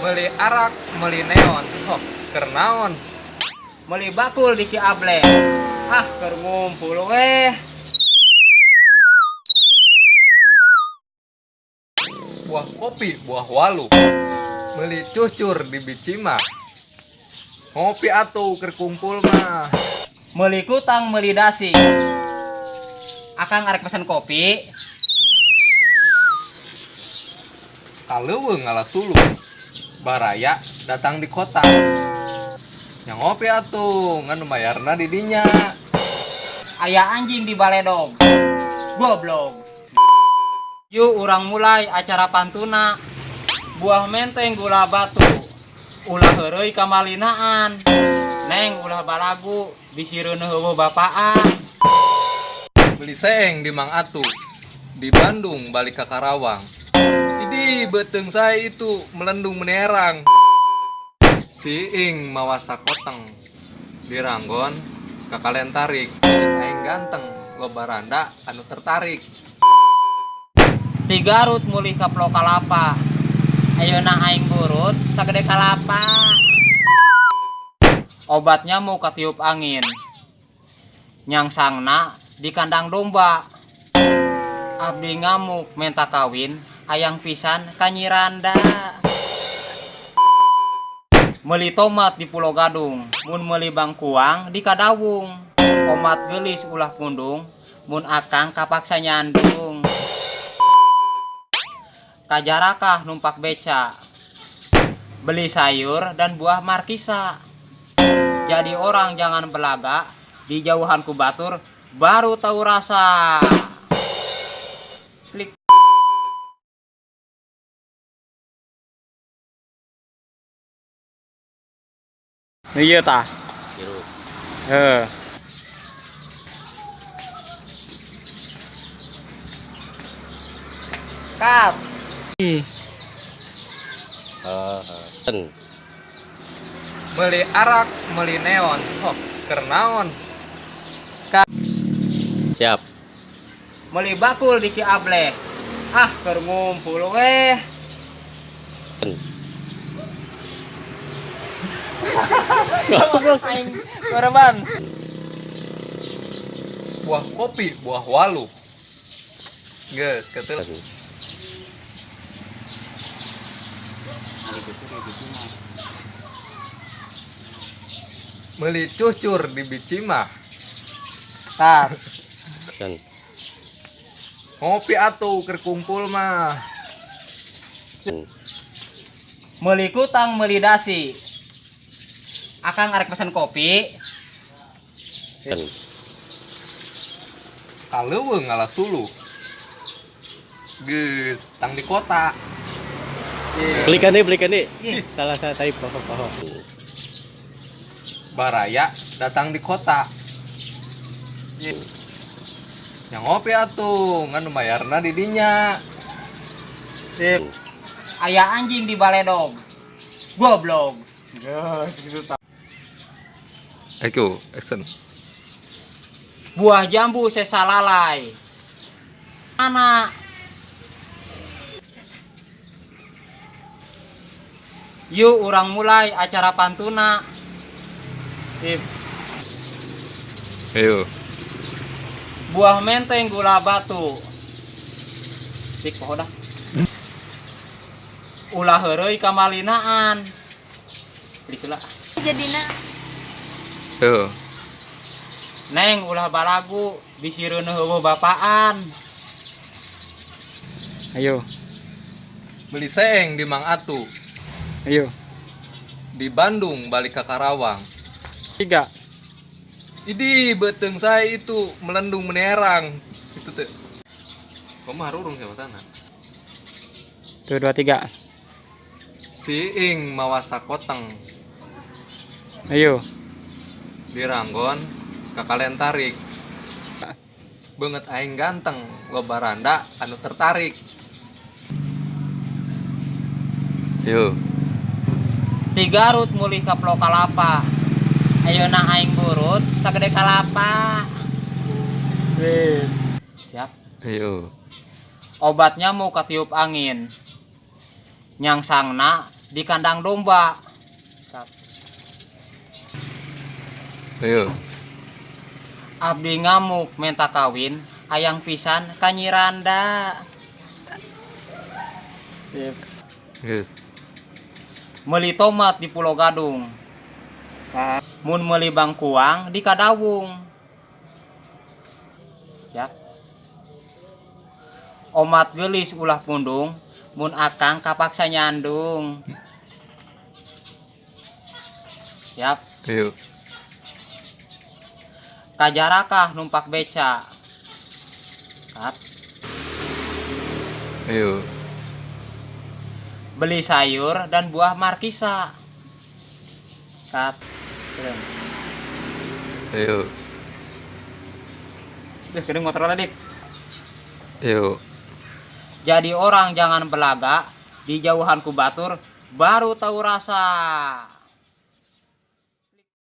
Meli arak, meli neon, oh kernaon. Meli bakul di Ki Able. Ah, keur ngumpul Buah kopi, buah walu. Meli cucur di Bicima. Ngopi atuh keur kumpul mah. Meli kutang, meli dasi. Akang arek pesen kopi. Kaleuweung ngalah sulu. Baraya datang di kota. Yang ngopi atuh ngan bayarna di dinya. Aya anjing di baledog. Goblok. Yuk urang mulai acara pantuna. Buah menteng gula batu. Ulah heureuy kamalinaan. Neng ulah balagu bisireun heueuh bapaan. Beli seeng di Mang Atu. Di Bandung balik ke Karawang. Idi beteng saya itu melendung menerang. Si Ing mawa sakoteng. Di Ranggon kakalen tarik. Aing ganteng lo baranda anu tertarik. Ti Garut mulih ka Pulau Kalapa. Ayeuna aing burut sagede kalapa. Obat nyamuk katiup angin. Nyangsangna di kandang domba. Abdi ngamuk menta kawin hayang pisan ka Nyi Randa. Meuli tomat di Pulau Gadung, mun meuli bangkuang di Kadawung. Omat geulis ulah pundung, mun akang kapaksa nyandung. Kajarakah numpak beca, beli sayur dan buah markisa. Jadi orang jangan belaga, di jauhan ku batur baru tahu rasa. Klik. Iya tah. Kap. Meli arak, meli neon, oh kernaon. Siap. Meli bakul di Ki Able. Ah, keur ngumpul Aing korban. Buah kopi, buah walu. Geus ketul. Meli cucur di Bicima. Kap. Ngopi atuh keur kumpul mah. Meuli kutang, meuli dasi. Akang arek pesen kopi. Kaleuweung ngalah sulu. Geus tang di kota. Belikan nih. Salah tadi pohon. Baraya datang di kota. Yang ngopi atuh ngan bayarna di dinya. Aya anjing di baledog. Goblok. Geus gitu tah. Eko, action. Buah jambu sesalalai. Anak. Yuk urang mulai acara pantuna. Ayo. Buah menteng gula batu. Dik poho dah. Ulah heureuy kamalinaan. Dikeula. Jadina Tuh. Neng ulah balagu bisireun heueuh bapaan. Ayo. Beli seeng di Mang Atu. Ayo. Di Bandung balik ke Karawang. 3. Idi beteng saya itu melendung menerang. Itu teh. Kamu harurung sama tanah. Tuh 2 3. Si Ing mawa sakoteng. Ayo. Di Ranggon kakalen tarik. Banget aing ganteng lo baranda anu tertarik. Yo. Ti Garut mulih ka Pulau Kalapa. Ayeuna aing burut sagede kalapa. Siap. Ayo. Obat nyamuk katiup angin. Nyangsangna di kandang domba. Ayo. Abdi ngamuk menta kawin hayang pisan ka Nyi Randa. Yes. Meuli tomat di Pulau Gadung. Mun meuli bangkuang di Kadawung. Ya. Omat gelis ulah pundung, mun akang kapaksa nyandung. Yap. Ayo. Kajarakah numpak beca. Kat. Ayo. Beli sayur dan buah markisa. Kat. Ayo. Duh, kedeng motor dik. Ayo. Jadi orang jangan belaga, di jauhan ku batur baru tahu rasa.